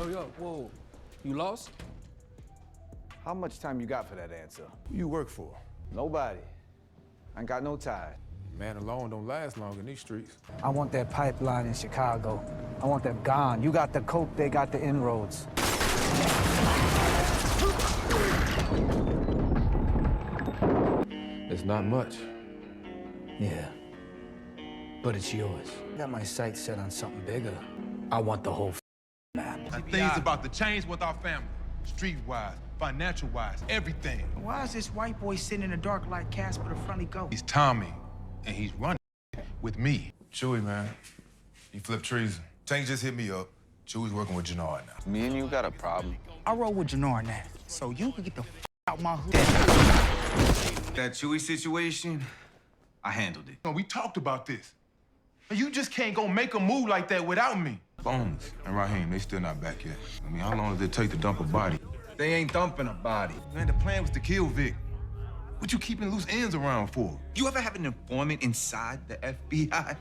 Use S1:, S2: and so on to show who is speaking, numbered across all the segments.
S1: Yo, whoa. You lost?
S2: How much time you got for that answer?
S3: Who you work for?
S2: Nobody. I ain't got no time.
S3: Man alone don't last long in these streets.
S4: I want that pipeline in Chicago. I want them gone. You got the coke, they got the inroads.
S3: It's not much.
S4: Yeah, but it's yours. I got my sights set on something bigger. I want the whole map.
S5: Things about to change with our family. Street-wise, financial-wise, everything.
S6: Why is this white boy sitting in the dark like Casper the Friendly Ghost?
S5: He's Tommy, and he's running with me.
S3: Chewy, man. You flip treason. Tank just hit me up. Chewy's working with Jannard now.
S2: Me and you got a problem.
S6: I roll with Jannard now, so you can get the out my hood.
S7: That Chewy situation, I handled it.
S5: We talked about this. You just can't go make a move like that without me.
S3: Bones and Raheem, they still not back yet. I mean, how long does it take to dump a body?
S7: They ain't dumping a body.
S5: Man, the plan was to kill Vic. What you keeping loose ends around for?
S7: You ever have an informant inside the FBI?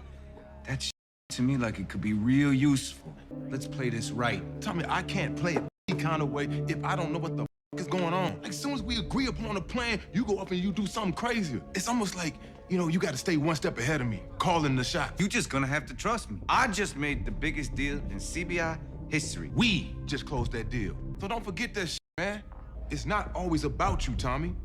S7: That shit to me like it could be real useful. Let's play this right.
S5: Tommy, I can't play it any kind of way if I don't know what the is going on. Like, as soon as we agree upon a plan, you go up and you do something crazier. It's almost like, you got to stay one step ahead of me, calling the shot.
S7: You just gonna have to trust me. I just made the biggest deal in CBI history.
S5: We just closed that deal. So don't forget that shit, man. It's not always about you, Tommy.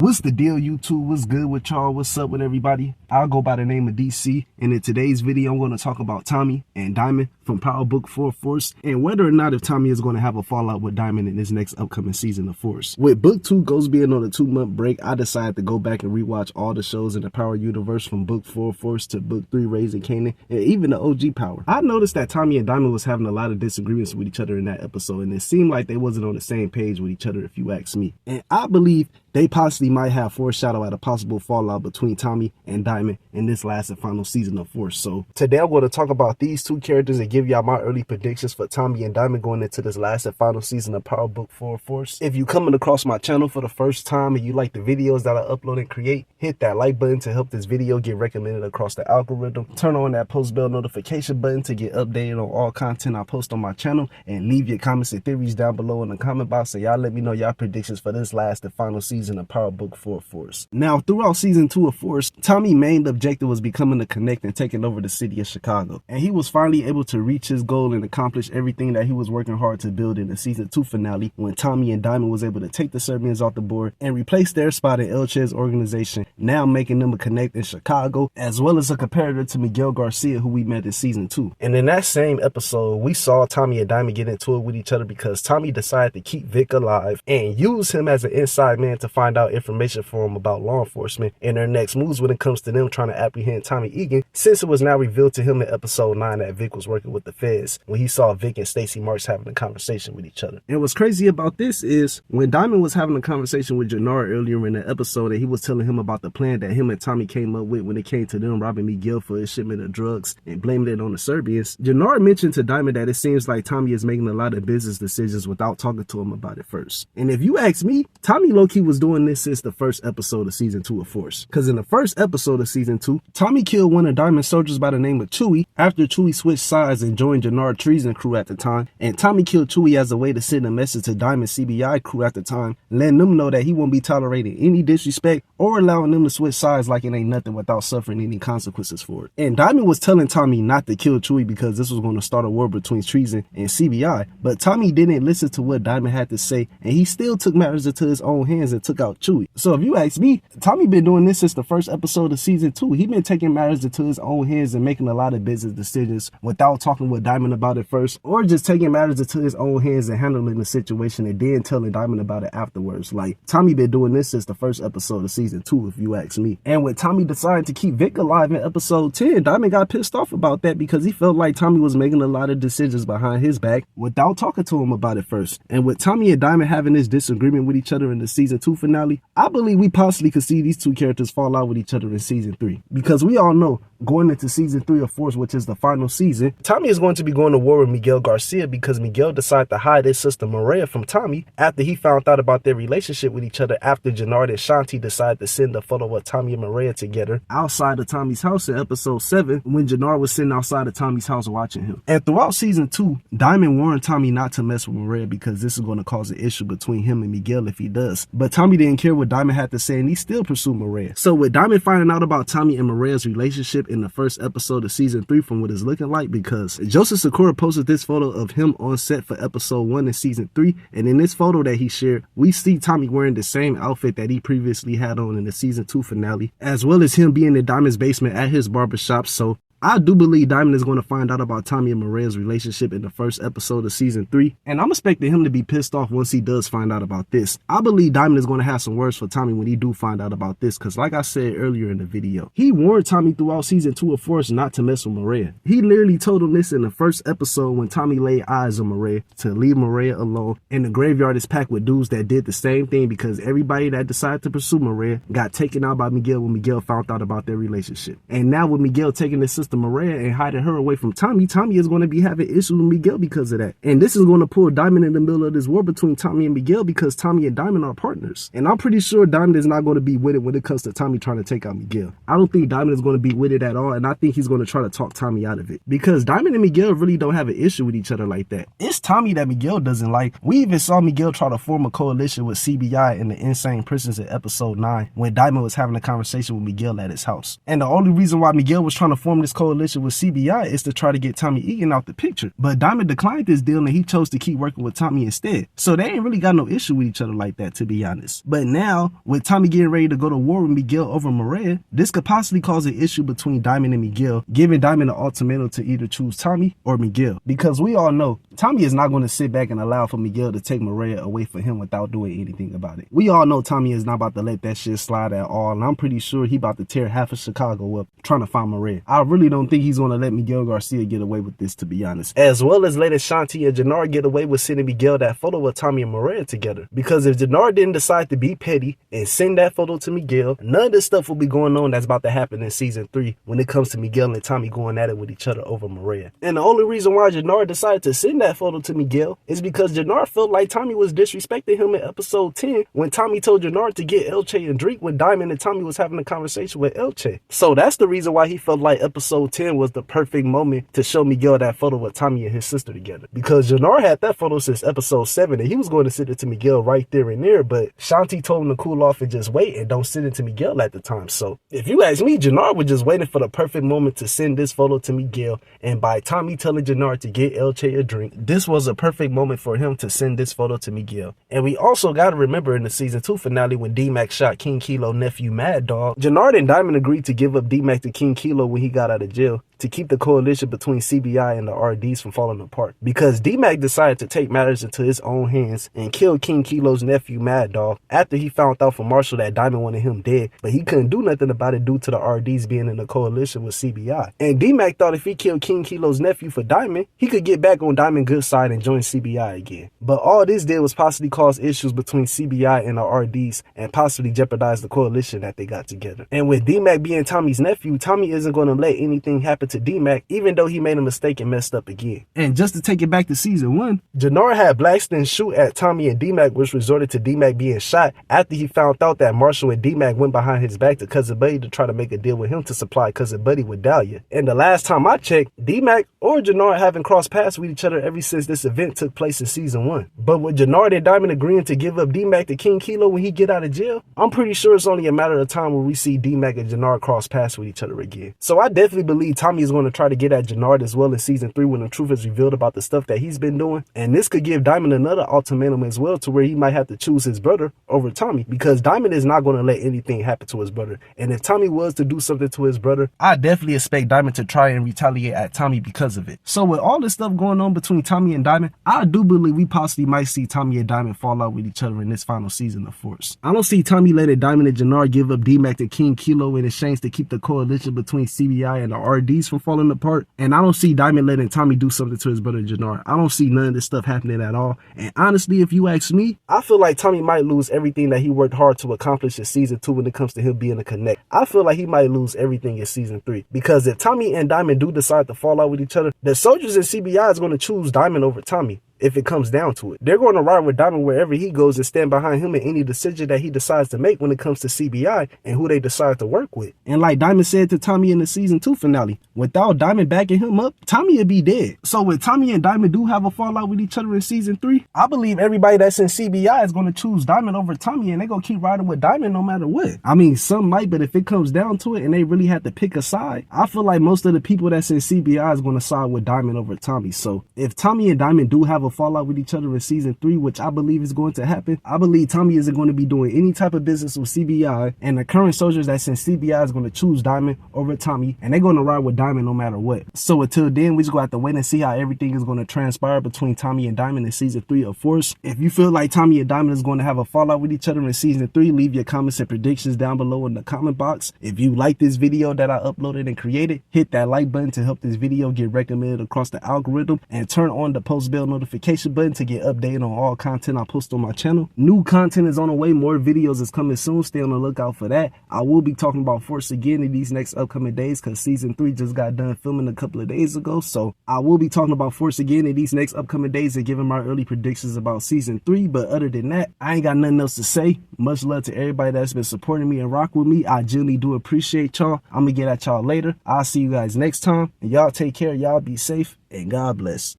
S8: What's the deal, YouTube? What's good with y'all? What's up with everybody? I'll go by the name of DC, and in today's video, I'm going to talk about Tommy and Diamond from Power Book 4 Force, and whether or not if Tommy is going to have a fallout with Diamond in this next upcoming season of Force. With Book 2 Ghost being on a 2-month break, I decided to go back and rewatch all the shows in the Power universe from Book 4 Force to Book 3 Raising Kanan, and even the OG Power. I noticed that Tommy and Diamond was having a lot of disagreements with each other in that episode, and it seemed like they wasn't on the same page with each other, if you ask me. And I believe they possibly might have foreshadow at a possible fallout between Tommy and Diamond in this last and final season of Force. So today I'm going to talk about these two characters and give y'all my early predictions for Tommy and Diamond going into this last and final season of Power Book 4 Force. If you coming across my channel for the first time and you like the videos that I upload and create, hit that like button to help this video get recommended across the algorithm. Turn on that post bell notification button to get updated on all content I post on my channel, and leave your comments and theories down below in the comment box so y'all let me know y'all predictions for this last and final season of Power Book 4 Force. Now, throughout season 2 of Force, Tommy's main objective was becoming the Connect and taking over the city of Chicago. And he was finally able to reach his goal and accomplish everything that he was working hard to build in the season 2 finale, when Tommy and Diamond was able to take the Serbians off the board and replace their spot in El Che's organization, now making them a Connect in Chicago, as well as a competitor to Miguel Garcia, who we met in season 2. And in that same episode, we saw Tommy and Diamond get into it with each other because Tommy decided to keep Vic alive and use him as an inside man to find out information for him about law enforcement and their next moves when it comes to them trying to apprehend Tommy Egan, since it was now revealed to him in episode 9 that Vic was working with the feds when he saw Vic and Stacey Marks having a conversation with each other. And what's crazy about this is when Diamond was having a conversation with Jannard earlier in the episode, and he was telling him about the plan that him and Tommy came up with when it came to them robbing Miguel for his shipment of drugs and blaming it on the Serbians. Jannard mentioned to Diamond that it seems like Tommy is making a lot of business decisions without talking to him about it first. And if you ask me, Tommy low-key was doing this since the first episode of season 2 of Force. Because in the first episode of season 2, Tommy killed one of Diamond's soldiers by the name of Chewy after Chewy switched sides and joined Jannard's treason crew at the time. And Tommy killed Chewy as a way to send a message to Diamond's CBI crew at the time, letting them know that he won't be tolerating any disrespect or allowing them to switch sides like it ain't nothing without suffering any consequences for it. And Diamond was telling Tommy not to kill Chewy because this was going to start a war between treason and CBI. But Tommy didn't listen to what Diamond had to say, and he still took matters into his own hands and took out Chewy. So if you ask me, Tommy been doing this since the first episode of season 2. He been taking matters into his own hands and making a lot of business decisions without talking with Diamond about it first, or just taking matters into his own hands and handling the situation and then telling Diamond about it afterwards. Like, Tommy been doing this since the first episode of season 2, if you ask me. And with Tommy deciding to keep Vic alive in episode 10, Diamond got pissed off about that because he felt like Tommy was making a lot of decisions behind his back without talking to him about it first. And with Tommy and Diamond having this disagreement with each other in the season 2 finale, I believe we possibly could see these two characters fall out with each other in season 3. Because we all know going into season 3 of Force, which is the final season, Tommy is going to be going to war with Miguel Garcia because Miguel decided to hide his sister Maria from Tommy after he found out about their relationship with each other after Jannard and Shanti decided to send a photo of Tommy and Maria together outside of Tommy's house in episode 7 when Jannard was sitting outside of Tommy's house watching him. And throughout season 2, Diamond warned Tommy not to mess with Maria because this is going to cause an issue between him and Miguel if he does. But Tommy didn't care what Diamond had to say and he still pursued Maria. So with Diamond finding out about Tommy and Maria's relationship in the first episode of season 3 from what it's looking like, because Joseph Sakura posted this photo of him on set for episode 1 in season 3, and in this photo that he shared, we see Tommy wearing the same outfit that he previously had on in the season 2 finale, as well as him being in Diamond's basement at his barbershop. So I do believe Diamond is going to find out about Tommy and Maria's relationship in the first episode of season 3, and I'm expecting him to be pissed off once he does find out about this. I believe Diamond is going to have some words for Tommy when he do find out about this, because like I said earlier in the video, he warned Tommy throughout season 2 of Force not to mess with Maria. He literally told him this in the first episode when Tommy laid eyes on Maria to leave Maria alone, and the graveyard is packed with dudes that did the same thing because everybody that decided to pursue Maria got taken out by Miguel when Miguel found out about their relationship. And now with Miguel taking his sister Maria and hiding her away from Tommy, Tommy is going to be having issues with Miguel because of that. And this is going to pull Diamond in the middle of this war between Tommy and Miguel because Tommy and Diamond are partners. And I'm pretty sure Diamond is not going to be with it when it comes to Tommy trying to take out Miguel. I don't think Diamond is going to be with it at all, and I think he's going to try to talk Tommy out of it because Diamond and Miguel really don't have an issue with each other like that. It's Tommy that Miguel doesn't like. We even saw Miguel try to form a coalition with CBI in the Insane Prisons in episode 9 when Diamond was having a conversation with Miguel at his house. And the only reason why Miguel was trying to form this coalition with CBI is to try to get Tommy Egan out the picture. But Diamond declined this deal and he chose to keep working with Tommy instead. So they ain't really got no issue with each other like that, to be honest. But now, with Tommy getting ready to go to war with Miguel over Maria, this could possibly cause an issue between Diamond and Miguel, giving Diamond an ultimatum to either choose Tommy or Miguel. Because we all know, Tommy is not going to sit back and allow for Miguel to take Maria away from him without doing anything about it. We all know Tommy is not about to let that shit slide at all, and I'm pretty sure he about to tear half of Chicago up trying to find Maria. I really don't think he's going to let Miguel Garcia get away with this, to be honest. As well as letting Shanti and Jannard get away with sending Miguel that photo of Tommy and Maria together. Because if Jannard didn't decide to be petty and send that photo to Miguel, none of this stuff will be going on that's about to happen in season 3 when it comes to Miguel and Tommy going at it with each other over Maria. And the only reason why Jannard decided to send that photo to Miguel is because Jannard felt like Tommy was disrespecting him in episode 10 when Tommy told Jannard to get Elche a drink when Diamond and Tommy was having a conversation with Elche. So that's the reason why he felt like episode 10 was the perfect moment to show Miguel that photo with Tommy and his sister together. Because Jannard had that photo since episode 7 and he was going to send it to Miguel right there and there, but Shanti told him to cool off and just wait and don't send it to Miguel at the time. So if you ask me, Jannard was just waiting for the perfect moment to send this photo to Miguel, and by Tommy telling Jannard to get Elche a drink, this was a perfect moment for him to send this photo to Miguel. And we also got to remember in the season 2 finale when D-Mac shot King Kilo nephew Mad Dog, Jannard and Diamond agreed to give up D-Mac to King Kilo when he got out of jail to keep the coalition between CBI and the RDs from falling apart. Because D-Mac decided to take matters into his own hands and kill King Kilo's nephew Mad Dog after he found out from Marshall that Diamond wanted him dead, but he couldn't do nothing about it due to the RDs being in the coalition with CBI. And D-Mac thought if he killed King Kilo's nephew for Diamond, he could get back on Diamond's good side and join CBI again. But all this did was possibly cause issues between CBI and the RDs and possibly jeopardize the coalition that they got together. And with D-Mac being Tommy's nephew, Tommy isn't going to let anything happen to D-Mac, even though he made a mistake and messed up again. And just to take it back to season 1, Jannard had Blackston shoot at Tommy and D-Mac, which resorted to D-Mac being shot after he found out that Marshall and D-Mac went behind his back to Cousin Buddy to try to make a deal with him to supply Cousin Buddy with Dahlia. And the last time I checked, D-Mac or Jannard haven't crossed paths with each other ever since this event took place in season 1. But with Jannard and Diamond agreeing to give up D-Mac to King Kilo when he get out of jail, I'm pretty sure it's only a matter of time when we see D-Mac and Jannard cross paths with each other again. So I definitely believe Tommy is going to try to get at Jannard as well in season 3 when the truth is revealed about the stuff that he's been doing. And this could give Diamond another ultimatum as well, to where he might have to choose his brother over Tommy, because Diamond is not going to let anything happen to his brother. And if Tommy was to do something to his brother, I definitely expect Diamond to try and retaliate at Tommy because of it. So with all this stuff going on between Tommy and Diamond, I do believe we possibly might see Tommy and Diamond fall out with each other in this final season of Force. I don't see Tommy letting Diamond and Jannard give up D-Mac to King Kilo in exchange to keep the coalition between CBI and the RDs things from falling apart. And I don't see Diamond letting Tommy do something to his brother Jannard. I don't see none of this stuff happening at all. And honestly, if you ask me, I feel like Tommy might lose everything that he worked hard to accomplish in season 2 when it comes to him being a connect. I feel like he might lose everything in season 3. Because if Tommy and Diamond do decide to fall out with each other, the soldiers in CBI is going to choose Diamond over Tommy. If it comes down to it, they're going to ride with Diamond wherever he goes and stand behind him in any decision that he decides to make when it comes to CBI and who they decide to work with. And like Diamond said to Tommy in the season 2 finale, without Diamond backing him up, Tommy would be dead. So when Tommy and Diamond do have a fallout with each other in season 3, I believe everybody that's in CBI is going to choose Diamond over Tommy, and they're going to keep riding with Diamond no matter what. I mean, some might, but if it comes down to it and they really have to pick a side, I feel like most of the people that's in CBI is going to side with Diamond over Tommy. So if Tommy and Diamond do have a fallout with each other in season 3, which I believe is going to happen, I believe Tommy isn't going to be doing any type of business with CBI, and the current soldiers that's in CBI is going to choose Diamond over Tommy, and they're going to ride with Diamond no matter what. So until then, we just going to have to wait and see how everything is going to transpire between Tommy and Diamond in season 3 of Force. If you feel like Tommy and Diamond is going to have a fallout with each other in season 3, leave your comments and predictions down below in the comment box. If you like this video that I uploaded and created, hit that like button to help this video get recommended across the algorithm, and turn on the post bell notification button to get updated on all content I post on my channel. New content is on the way. More videos is coming soon. Stay on the lookout for that. I will be talking about Force again in these next upcoming days because season 3 just got done filming a couple of days ago. So I will be talking about Force again in these next upcoming days and giving my early predictions about season 3. But other than that, I ain't got nothing else to say. Much love to everybody that's been supporting me and rock with me. I genuinely do appreciate y'all. I'm gonna get at y'all later. I'll see you guys next time. And y'all take care. Y'all be safe. And God bless.